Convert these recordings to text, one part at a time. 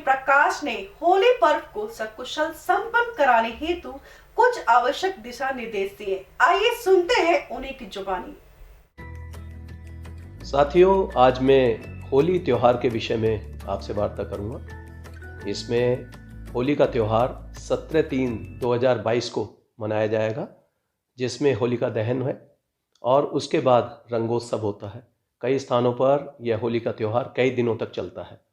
प्रकाश ने होली पर्व को सकुशल संपन्न कराने हेतु कुछ आवश्यक दिशा निर्देश दिए। आइए सुनते हैं उन्हीं की जुबानी। साथियों, आज मैं होली त्योहार के विषय में आपसे वार्ता करूंगा। इसमें होली का त्यौहार 17/3/2022 को मनाया जाएगा, जिसमें होलिका दहन है और उसके बाद रंगोत्सव होता है। कई स्थानों पर यह होली का त्यौहार कई दिनों तक चलता है।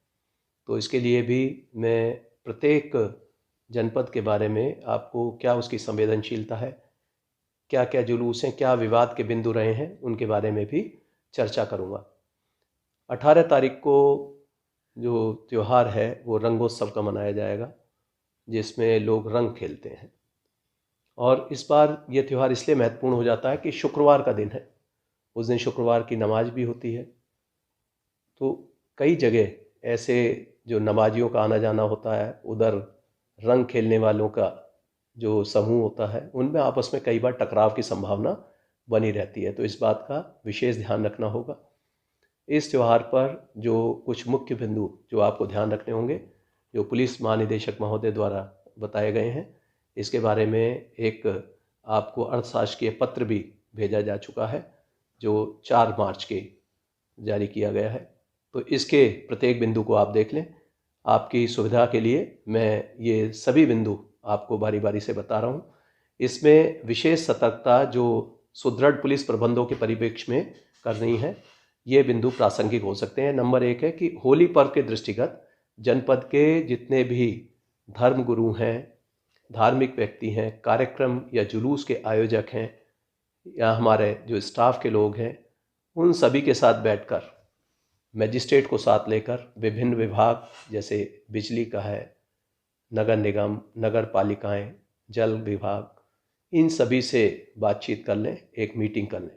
तो इसके लिए भी मैं प्रत्येक जनपद के बारे में आपको क्या उसकी संवेदनशीलता है, क्या क्या जुलूस हैं, क्या विवाद के बिंदु रहे हैं, उनके बारे में भी चर्चा करूँगा। 18 तारीख को जो त्यौहार है वो रंगोत्सव का मनाया जाएगा, जिसमें लोग रंग खेलते हैं। और इस बार ये त्यौहार इसलिए महत्वपूर्ण हो जाता है कि शुक्रवार का दिन है। उस दिन शुक्रवार की नमाज भी होती है। तो कई जगह ऐसे जो नमाजियों का आना जाना होता है, उधर रंग खेलने वालों का जो समूह होता है, उनमें आपस में कई बार टकराव की संभावना बनी रहती है। तो इस बात का विशेष ध्यान रखना होगा। इस त्यौहार पर जो कुछ मुख्य बिंदु जो आपको ध्यान रखने होंगे, जो पुलिस महानिदेशक महोदय द्वारा बताए गए हैं, इसके बारे में एक आपको अर्थशासकीय पत्र भी भेजा जा चुका है, जो 4 मार्च के जारी किया गया है। तो इसके प्रत्येक बिंदु को आप देख लें। आपकी सुविधा के लिए मैं ये सभी बिंदु आपको बारी बारी से बता रहा हूँ। इसमें विशेष सतर्कता जो सुदृढ़ पुलिस प्रबंधों के परिप्रेक्ष्य में करनी है, ये बिंदु प्रासंगिक हो सकते हैं। नंबर 1 है कि होली पर्व के दृष्टिगत जनपद के जितने भी धर्मगुरु हैं, धार्मिक व्यक्ति हैं, कार्यक्रम या जुलूस के आयोजक हैं, या हमारे जो स्टाफ के लोग हैं, उन सभी के साथ बैठकर मजिस्ट्रेट को साथ लेकर विभिन्न विभाग जैसे बिजली का है, नगर निगम, नगर पालिकाएँ, जल विभाग, इन सभी से बातचीत कर लें, एक मीटिंग कर लें।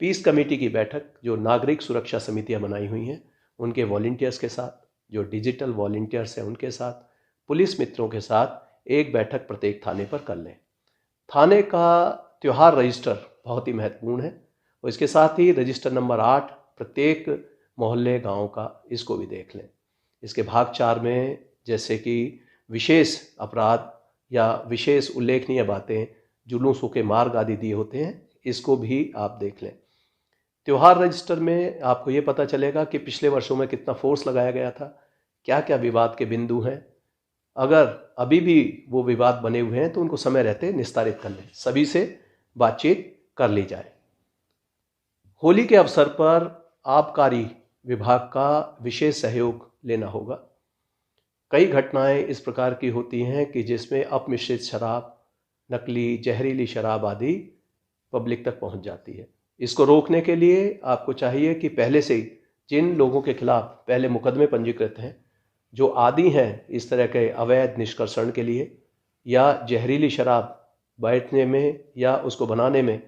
पीस कमेटी की बैठक जो नागरिक सुरक्षा समितियां बनाई हुई हैं, उनके वॉलंटियर्स के साथ, जो डिजिटल वॉलंटियर्स हैं उनके साथ, पुलिस मित्रों के साथ एक बैठक प्रत्येक थाने पर कर लें। थाने का त्यौहार रजिस्टर बहुत ही महत्वपूर्ण है और इसके साथ ही रजिस्टर नंबर 8 प्रत्येक मोहल्ले गांव का, इसको भी देख लें। इसके भाग 4 में जैसे कि विशेष अपराध या विशेष उल्लेखनीय बातें, जुलूसों के मार्ग आदि दिए होते हैं, इसको भी आप देख लें। त्यौहार रजिस्टर में आपको ये पता चलेगा कि पिछले वर्षों में कितना फोर्स लगाया गया था, क्या क्या विवाद के बिंदु हैं। अगर अभी भी वो विवाद बने हुए हैं तो उनको समय रहते निस्तारित कर लें, सभी से बातचीत कर ली जाए। होली के अवसर पर आबकारी विभाग का विशेष सहयोग लेना होगा। कई घटनाएं इस प्रकार की होती हैं कि जिसमें अपमिश्रित शराब, नकली जहरीली शराब आदि पब्लिक तक पहुंच जाती है। इसको रोकने के लिए आपको चाहिए कि पहले से ही जिन लोगों के खिलाफ पहले मुकदमे पंजीकृत हैं, जो आदी हैं इस तरह के अवैध निष्कर्षण के लिए या जहरीली शराब बैठने में या उसको बनाने में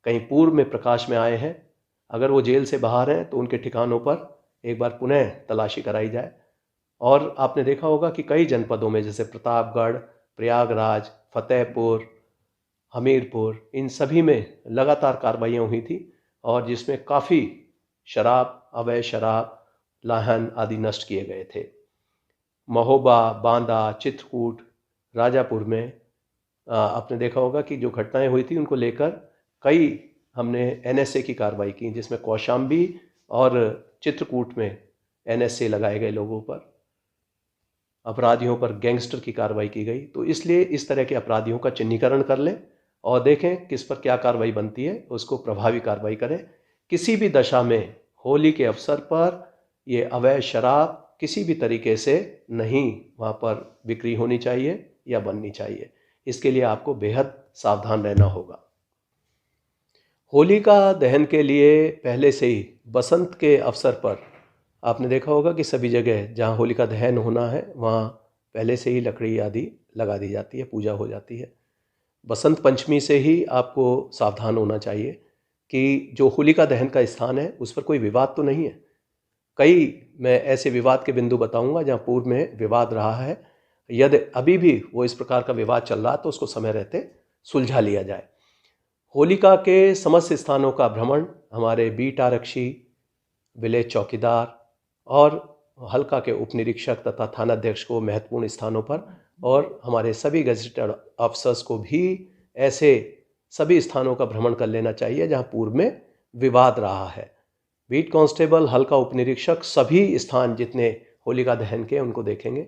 कहीं पूर्व में प्रकाश में आए हैं, अगर वो जेल से बाहर हैं तो उनके ठिकानों पर एक बार पुनः तलाशी कराई जाए। और आपने देखा होगा कि कई जनपदों में जैसे प्रतापगढ़, प्रयागराज, फतेहपुर, हमीरपुर, इन सभी में लगातार कार्रवाइयाँ हुई थी और जिसमें काफ़ी शराब, अवैध शराब, लाहन आदि नष्ट किए गए थे। महोबा, बांदा, चित्रकूट, राजापुर में आपने देखा होगा कि जो घटनाएं हुई थी उनको लेकर कई हमने एनएसए की कार्रवाई की, जिसमें कौशाम्बी और चित्रकूट में एनएसए लगाए गए लोगों पर, अपराधियों पर गैंगस्टर की कार्रवाई की गई। तो इसलिए इस तरह के अपराधियों का चिन्हीकरण कर लें और देखें किस पर क्या कार्रवाई बनती है, उसको प्रभावी कार्रवाई करें। किसी भी दशा में होली के अवसर पर ये अवैध शराब किसी भी तरीके से नहीं वहाँ पर बिक्री होनी चाहिए या बननी चाहिए। इसके लिए आपको बेहद सावधान रहना होगा। होलिका दहन के लिए पहले से ही बसंत के अवसर पर आपने देखा होगा कि सभी जगह जहाँ होलिका दहन होना है वहाँ पहले से ही लकड़ी आदि लगा दी जाती है, पूजा हो जाती है। बसंत पंचमी से ही आपको सावधान होना चाहिए कि जो होलिका दहन का स्थान है उस पर कोई विवाद तो नहीं है। कई मैं ऐसे विवाद के बिंदु बताऊंगा जहाँ पूर्व में विवाद रहा है। यदि अभी भी वो इस प्रकार का विवाद चल रहा है तो उसको समय रहते सुलझा लिया जाए। होलिका के समस्त स्थानों का भ्रमण हमारे बीट आरक्षी, विलेज चौकीदार और हल्का के उप निरीक्षक तथा थानाध्यक्ष को महत्वपूर्ण स्थानों पर और हमारे सभी गजेटेड अफसर्स को भी ऐसे सभी स्थानों का भ्रमण कर लेना चाहिए जहां पूर्व में विवाद रहा है। बीट कांस्टेबल, हल्का उप निरीक्षक सभी स्थान जितने होलिका दहन के उनको देखेंगे।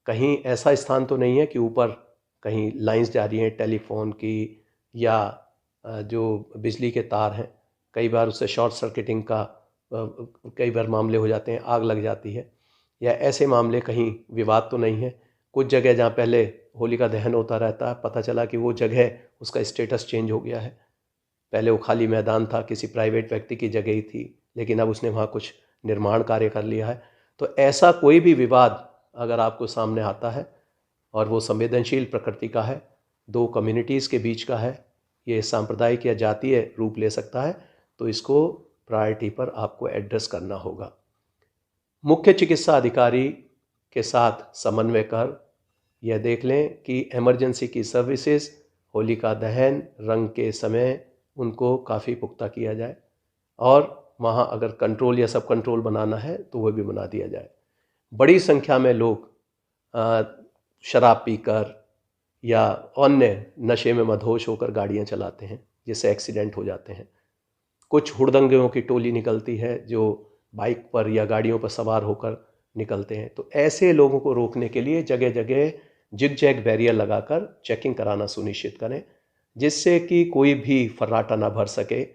कहीं ऐसा स्थान तो नहीं है कि ऊपर कहीं लाइंस जा रही हैं टेलीफोन की या जो बिजली के तार हैं, कई बार उससे शॉर्ट सर्किटिंग का कई बार मामले हो जाते हैं, आग लग जाती है, या ऐसे मामले कहीं विवाद तो नहीं है। कुछ जगह जहाँ पहले होलिका दहन होता रहता है, पता चला कि वो जगह उसका स्टेटस चेंज हो गया है। पहले वो खाली मैदान था, किसी प्राइवेट व्यक्ति की जगह ही थी, लेकिन अब उसने वहाँ कुछ निर्माण कार्य कर लिया है। तो ऐसा कोई भी विवाद अगर आपको सामने आता है और वो संवेदनशील प्रकृति का है, दो कम्युनिटीज़ के बीच का है, ये सांप्रदायिक या जातीय रूप ले सकता है, तो इसको प्रायोरिटी पर आपको एड्रेस करना होगा। मुख्य चिकित्सा अधिकारी के साथ समन्वय कर यह देख लें कि इमरजेंसी की सर्विसेज, होलिका दहन, रंग के समय उनको काफ़ी पुख्ता किया जाए और वहाँ अगर कंट्रोल या सब कंट्रोल बनाना है तो वह भी बना दिया जाए। बड़ी संख्या में लोग शराब पीकर या अन्य नशे में मदहोश होकर गाड़ियाँ चलाते हैं, जिससे एक्सीडेंट हो जाते हैं। कुछ हुड़दंगियों की टोली निकलती है जो बाइक पर या गाड़ियों पर सवार होकर निकलते हैं। तो ऐसे लोगों को रोकने के लिए जगह जगह जिग जैग बैरियर लगाकर चेकिंग कराना सुनिश्चित करें, जिससे कि कोई भी फर्राटा ना भर सके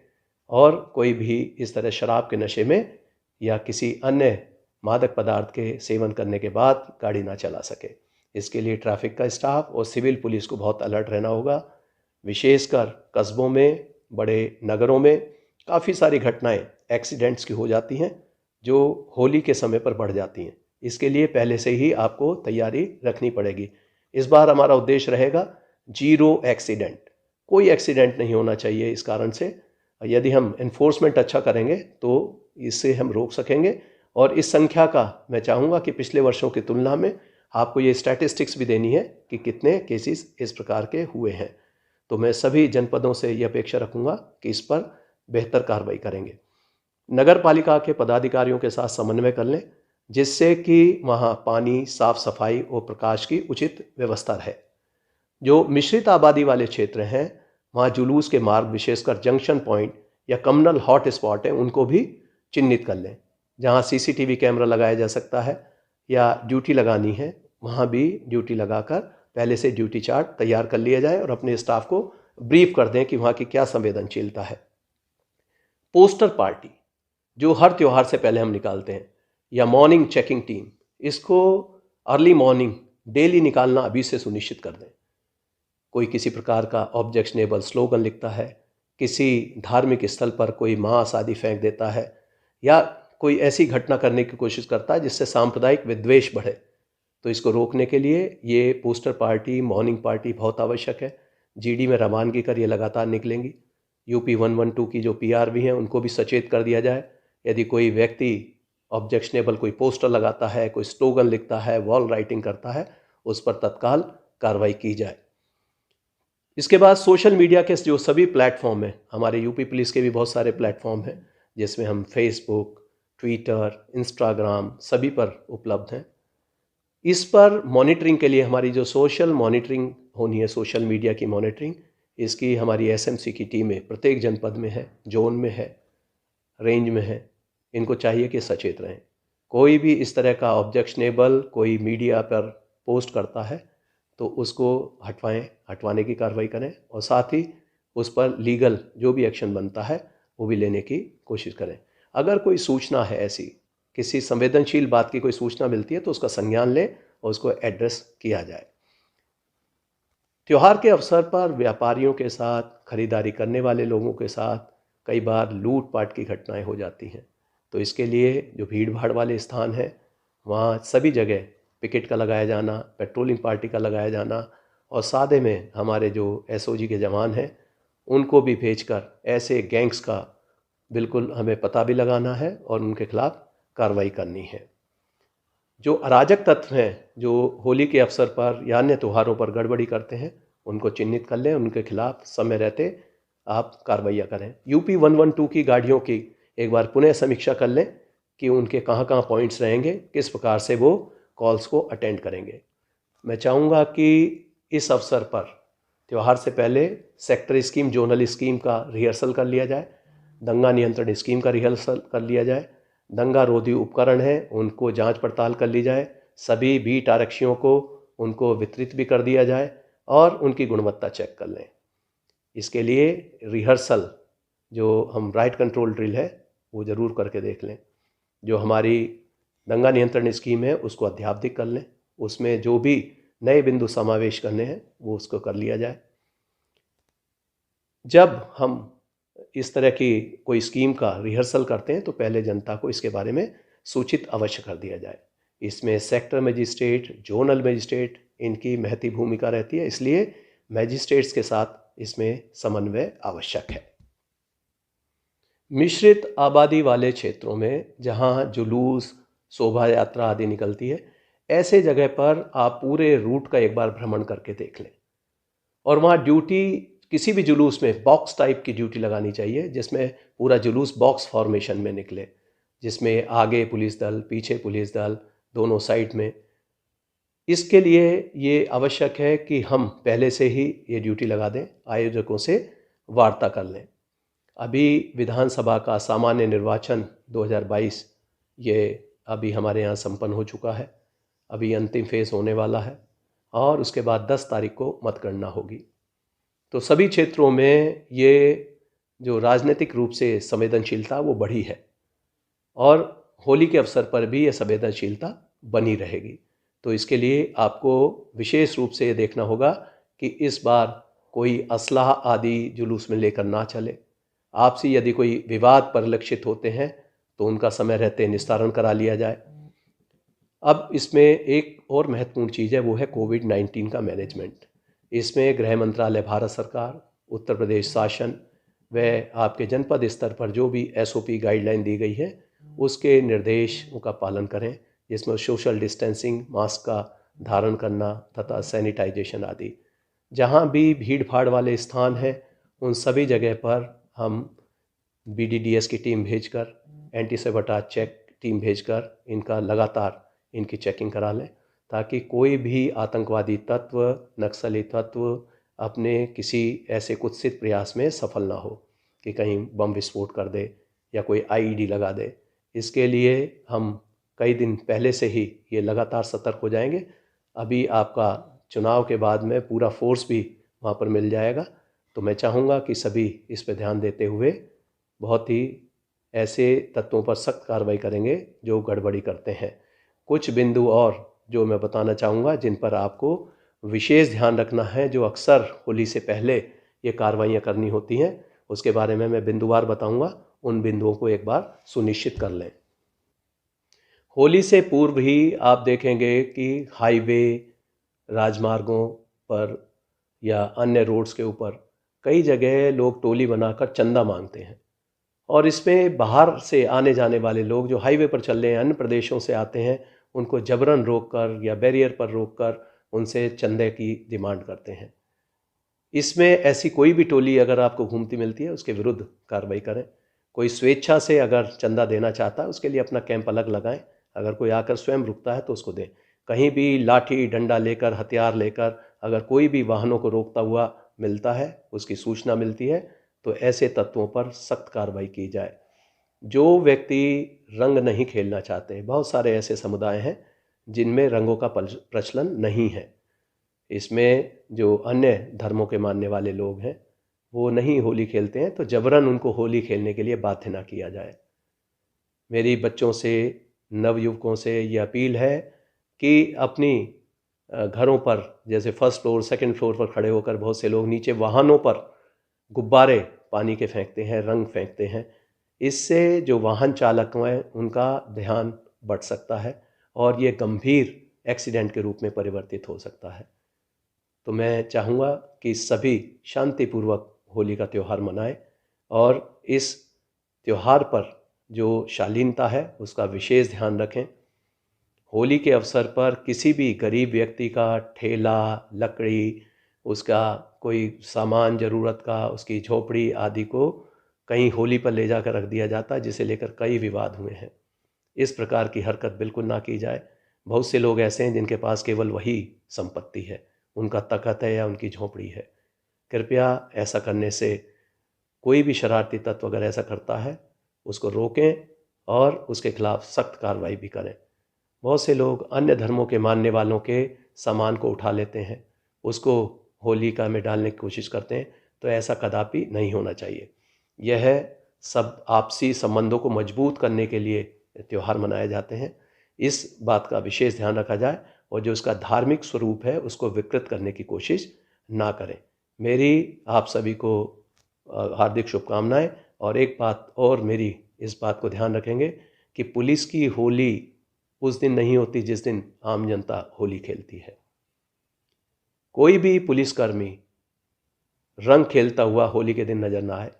और कोई भी इस तरह शराब के नशे में या किसी अन्य मादक पदार्थ के सेवन करने के बाद गाड़ी ना चला सके। इसके लिए ट्रैफिक का स्टाफ और सिविल पुलिस को बहुत अलर्ट रहना होगा। विशेषकर कस्बों में, बड़े नगरों में काफ़ी सारी घटनाएं एक्सीडेंट्स की हो जाती हैं जो होली के समय पर बढ़ जाती हैं। इसके लिए पहले से ही आपको तैयारी रखनी पड़ेगी। इस बार हमारा उद्देश्य रहेगा 0 एक्सीडेंट, कोई एक्सीडेंट नहीं होना चाहिए। इस कारण से यदि हम इन्फोर्समेंट अच्छा करेंगे तो इससे हम रोक सकेंगे। और इस संख्या का मैं चाहूँगा कि पिछले वर्षों की तुलना में आपको ये स्टैटिस्टिक्स भी देनी है कि कितने केसेस इस प्रकार के हुए हैं। तो मैं सभी जनपदों से ये अपेक्षा रखूँगा कि इस पर बेहतर कार्रवाई करेंगे। नगर पालिका के पदाधिकारियों के साथ समन्वय कर लें, जिससे कि वहाँ पानी, साफ सफाई और प्रकाश की उचित व्यवस्था रहे। जो मिश्रित आबादी वाले क्षेत्र हैं वहाँ जुलूस के मार्ग, विशेषकर जंक्शन पॉइंट या कम्युनल हॉट स्पॉट हैं, उनको भी चिन्हित कर लें। जहाँ सीसीटीवी कैमरा लगाया जा सकता है या ड्यूटी लगानी है, वहाँ भी ड्यूटी लगाकर पहले से ड्यूटी चार्ट तैयार कर लिया जाए और अपने स्टाफ को ब्रीफ कर दें कि वहाँ की क्या संवेदनशीलता है। पोस्टर पार्टी जो हर त्यौहार से पहले हम निकालते हैं, या मॉर्निंग चेकिंग टीम, इसको अर्ली मॉर्निंग डेली निकालना अभी से सुनिश्चित कर दें। कोई किसी प्रकार का ऑब्जेक्शनेबल स्लोगन लिखता है, किसी धार्मिक स्थल पर कोई मांस आदि फेंक देता है, या कोई ऐसी घटना करने की कोशिश करता है जिससे सांप्रदायिक विद्वेष बढ़े, तो इसको रोकने के लिए ये पोस्टर पार्टी, मॉर्निंग पार्टी बहुत आवश्यक है। जीडी में रवानगी कर ये लगातार निकलेंगी। यूपी 112 की जो पीआरवी हैं उनको भी सचेत कर दिया जाए। यदि कोई व्यक्ति ऑब्जेक्शनेबल कोई पोस्टर लगाता है, कोई स्लोगन लिखता है, वॉल राइटिंग करता है, उस पर तत्काल कार्रवाई की जाए। इसके बाद सोशल मीडिया के जो सभी प्लेटफॉर्म हैं, हमारे यूपी पुलिस के भी बहुत सारे प्लेटफॉर्म हैं जिसमें हम फेसबुक, ट्विटर, इंस्टाग्राम सभी पर उपलब्ध हैं। इस पर मॉनिटरिंग के लिए हमारी जो सोशल मॉनिटरिंग होनी है, सोशल मीडिया की मॉनिटरिंग, इसकी हमारी एसएमसी की टीमें प्रत्येक जनपद में है, जोन में है, रेंज में है। इनको चाहिए कि सचेत रहें। कोई भी इस तरह का ऑब्जेक्शनेबल कोई मीडिया पर पोस्ट करता है तो उसको हटवाने की कार्रवाई करें और साथ ही उस पर लीगल जो भी एक्शन बनता है वो भी लेने की कोशिश करें। अगर कोई सूचना है ऐसी, किसी संवेदनशील बात की कोई सूचना मिलती है तो उसका संज्ञान लें और उसको एड्रेस किया जाए। त्यौहार के अवसर पर व्यापारियों के साथ, खरीदारी करने वाले लोगों के साथ कई बार लूटपाट की घटनाएं हो जाती हैं। तो इसके लिए जो भीड़ भाड़ वाले स्थान हैं वहाँ सभी जगह पिकेट का लगाया जाना, पेट्रोलिंग पार्टी का लगाया जाना, और सादे में हमारे जो एसओजी के जवान हैं उनको भी भेजकर ऐसे गैंग्स का बिल्कुल हमें पता भी लगाना है और उनके खिलाफ कार्रवाई करनी है। जो अराजक तत्व हैं जो होली के अवसर पर या अन्य त्योहारों पर गड़बड़ी करते हैं, उनको चिन्हित कर लें, उनके खिलाफ समय रहते आप कार्रवाइयाँ करें। यूपी 112 की गाड़ियों की एक बार पुनः समीक्षा कर लें कि उनके कहाँ कहाँ पॉइंट्स रहेंगे, किस प्रकार से वो कॉल्स को अटेंड करेंगे। मैं चाहूँगा कि इस अवसर पर त्यौहार से पहले सेक्टर स्कीम, जोनल स्कीम का रिहर्सल कर लिया जाए, दंगा नियंत्रण स्कीम का रिहर्सल कर लिया जाए, दंगा रोधी उपकरण हैं उनको जांच पड़ताल कर ली जाए, सभी बीट आरक्षियों को उनको वितरित भी कर दिया जाए और उनकी गुणवत्ता चेक कर लें। इसके लिए रिहर्सल जो हम राइट कंट्रोल ड्रिल है वो ज़रूर करके देख लें। जो हमारी दंगा नियंत्रण स्कीम है उसको अध्यावधिक कर लें, उसमें जो भी नए बिंदु समावेश करने हैं वो उसको कर लिया जाए। जब हम इस तरह की कोई स्कीम का रिहर्सल करते हैं तो पहले जनता को इसके बारे में सूचित अवश्य कर दिया जाए। इसमें सेक्टर मजिस्ट्रेट, जोनल मजिस्ट्रेट, इनकी महती भूमिका रहती है, इसलिए मजिस्ट्रेट्स के साथ इसमें समन्वय आवश्यक है। मिश्रित आबादी वाले क्षेत्रों में जहां जुलूस, शोभा यात्रा आदि निकलती है, ऐसे जगह पर आप पूरे रूट का एक बार भ्रमण करके देख लें और वहाँ ड्यूटी, किसी भी जुलूस में बॉक्स टाइप की ड्यूटी लगानी चाहिए जिसमें पूरा जुलूस बॉक्स फॉर्मेशन में निकले, जिसमें आगे पुलिस दल, पीछे पुलिस दल, दोनों साइड में। इसके लिए ये आवश्यक है कि हम पहले से ही ये ड्यूटी लगा दें, आयोजकों से वार्ता कर लें। अभी विधानसभा का सामान्य निर्वाचन 2022 ये अभी हमारे यहाँ संपन्न हो चुका है, अभी अंतिम फेज़ होने वाला है और उसके बाद 10 तारीख को मतगणना होगी। तो सभी क्षेत्रों में ये जो राजनीतिक रूप से संवेदनशीलता वो बढ़ी है और होली के अवसर पर भी ये संवेदनशीलता बनी रहेगी। तो इसके लिए आपको विशेष रूप से ये देखना होगा कि इस बार कोई असलाह आदि जुलूस में लेकर ना चले। आपसी यदि कोई विवाद परिलक्षित होते हैं तो उनका समय रहते निस्तारण करा लिया जाए। अब इसमें एक और महत्वपूर्ण चीज़ है, वो है कोविड-19 का मैनेजमेंट। इसमें गृह मंत्रालय, भारत सरकार, उत्तर प्रदेश शासन व आपके जनपद स्तर पर जो भी SOP गाइडलाइन दी गई है उसके निर्देशों का पालन करें, जिसमें सोशल डिस्टेंसिंग, मास्क का धारण करना तथा सैनिटाइजेशन आदि। जहाँ भी भीड़ भाड़ वाले स्थान हैं उन सभी जगह पर हम BDDS की टीम भेजकर, एंटी सेबोटाज चेक टीम भेजकर इनका लगातार इनकी चेकिंग करा लें, ताकि कोई भी आतंकवादी तत्व, नक्सली तत्व अपने किसी ऐसे कुत्सित प्रयास में सफल ना हो कि कहीं बम विस्फोट कर दे या कोई IED लगा दे। इसके लिए हम कई दिन पहले से ही ये लगातार सतर्क हो जाएंगे। अभी आपका चुनाव के बाद में पूरा फोर्स भी वहाँ पर मिल जाएगा, तो मैं चाहूँगा कि सभी इस पर ध्यान देते हुए बहुत ही ऐसे तत्वों पर सख्त कार्रवाई करेंगे जो गड़बड़ी करते हैं। कुछ बिंदु और जो मैं बताना चाहूँगा जिन पर आपको विशेष ध्यान रखना है, जो अक्सर होली से पहले ये कार्रवाइयाँ करनी होती हैं, उसके बारे में मैं बिंदुवार बताऊँगा। उन बिंदुओं को एक बार सुनिश्चित कर लें। होली से पूर्व ही आप देखेंगे कि हाईवे, राजमार्गों पर या अन्य रोड्स के ऊपर कई जगह लोग टोली बनाकर चंदा मांगते हैं और इसमें बाहर से आने जाने वाले लोग जो हाईवे पर चल रहे हैं, अन्य प्रदेशों से आते हैं, उनको जबरन रोककर या बैरियर पर रोककर उनसे चंदे की डिमांड करते हैं। इसमें ऐसी कोई भी टोली अगर आपको घूमती मिलती है उसके विरुद्ध कार्रवाई करें। कोई स्वेच्छा से अगर चंदा देना चाहता है उसके लिए अपना कैंप अलग लगाएं। अगर कोई आकर स्वयं रुकता है तो उसको दें। कहीं भी लाठी डंडा लेकर, हथियार लेकर अगर कोई भी वाहनों को रोकता हुआ मिलता है, उसकी सूचना मिलती है, तो ऐसे तत्वों पर सख्त कार्रवाई की जाए। जो व्यक्ति रंग नहीं खेलना चाहते, बहुत सारे ऐसे समुदाय हैं जिनमें रंगों का प्रचलन नहीं है। इसमें जो अन्य धर्मों के मानने वाले लोग हैं वो नहीं होली खेलते हैं, तो जबरन उनको होली खेलने के लिए बाध्य ना किया जाए। मेरी बच्चों से, नवयुवकों से ये अपील है कि अपनी घरों पर, जैसे फर्स्ट फ्लोर, सेकंड फ्लोर पर खड़े होकर बहुत से लोग नीचे वाहनों पर गुब्बारे पानी के फेंकते हैं, रंग फेंकते हैं। इससे जो वाहन चालक हैं उनका ध्यान बढ़ सकता है और ये गंभीर एक्सीडेंट के रूप में परिवर्तित हो सकता है। तो मैं चाहूँगा कि सभी शांतिपूर्वक होली का त्यौहार मनाएं और इस त्यौहार पर जो शालीनता है उसका विशेष ध्यान रखें। होली के अवसर पर किसी भी गरीब व्यक्ति का ठेला, लकड़ी, उसका कोई सामान ज़रूरत का, उसकी झोपड़ी आदि को कहीं होली पर ले जाकर रख दिया जाता है, जिसे लेकर कई विवाद हुए हैं। इस प्रकार की हरकत बिल्कुल ना की जाए। बहुत से लोग ऐसे हैं जिनके पास केवल वही संपत्ति है, उनका तख़त है या उनकी झोंपड़ी है। कृपया ऐसा करने से, कोई भी शरारती तत्व अगर ऐसा करता है उसको रोकें और उसके खिलाफ सख्त कार्रवाई भी करें। बहुत से लोग अन्य धर्मों के मानने वालों के सामान को उठा लेते हैं, उसको होलिका में डालने की कोशिश करते हैं, तो ऐसा कदापि नहीं होना चाहिए। यह सब आपसी संबंधों को मजबूत करने के लिए त्यौहार मनाए जाते हैं। इस बात का विशेष ध्यान रखा जाए और जो उसका धार्मिक स्वरूप है उसको विकृत करने की कोशिश ना करें। मेरी आप सभी को हार्दिक शुभकामनाएं। और एक बात और, मेरी इस बात को ध्यान रखेंगे कि पुलिस की होली उस दिन नहीं होती जिस दिन आम जनता होली खेलती है। कोई भी पुलिसकर्मी रंग खेलता हुआ होली के दिन नजर ना आए।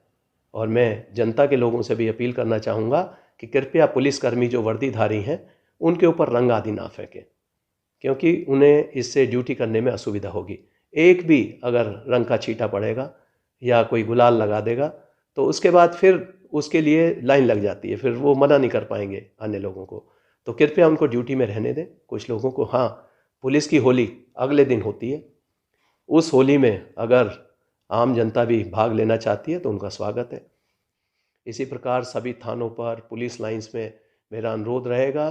और मैं जनता के लोगों से भी अपील करना चाहूँगा कि कृपया पुलिसकर्मी जो वर्दीधारी हैं उनके ऊपर रंग आदि ना फेंकें, क्योंकि उन्हें इससे ड्यूटी करने में असुविधा होगी। एक भी अगर रंग का छींटा पड़ेगा या कोई गुलाल लगा देगा तो उसके बाद फिर उसके लिए लाइन लग जाती है, फिर वो मना नहीं कर पाएंगे अन्य लोगों को। तो कृपया उनको ड्यूटी में रहने दें। कुछ लोगों को, हाँ, पुलिस की होली अगले दिन होती है, उस होली में अगर आम जनता भी भाग लेना चाहती है तो उनका स्वागत है। इसी प्रकार सभी थानों पर, पुलिस लाइंस में मेरा अनुरोध रहेगा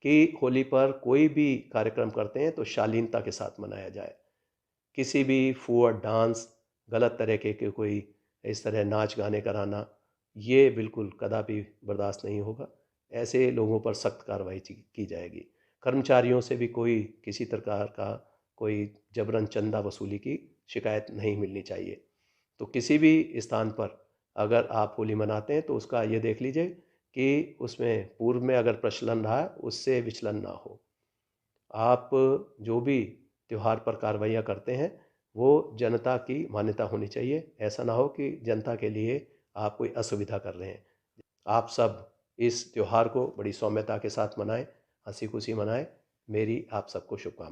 कि होली पर कोई भी कार्यक्रम करते हैं तो शालीनता के साथ मनाया जाए। किसी भी फुअर डांस, गलत तरीके के कोई इस तरह नाच गाने कराना, ये बिल्कुल कदापि बर्दाश्त नहीं होगा। ऐसे लोगों पर सख्त कार्रवाई की जाएगी। कर्मचारियों से भी कोई किसी प्रकार का कोई जबरन चंदा वसूली की शिकायत नहीं मिलनी चाहिए। तो किसी भी स्थान पर अगर आप होली मनाते हैं तो उसका ये देख लीजिए कि उसमें पूर्व में अगर प्रचलन रहा है उससे विचलन ना हो। आप जो भी त्यौहार पर कार्रवाइयाँ करते हैं वो जनता की मान्यता होनी चाहिए। ऐसा ना हो कि जनता के लिए आप कोई असुविधा कर रहे हैं। आप सब इस त्यौहार को बड़ी सौम्यता के साथ मनाएं, हंसी खुशी मनाएं। मेरी आप सबको शुभकामनाएं।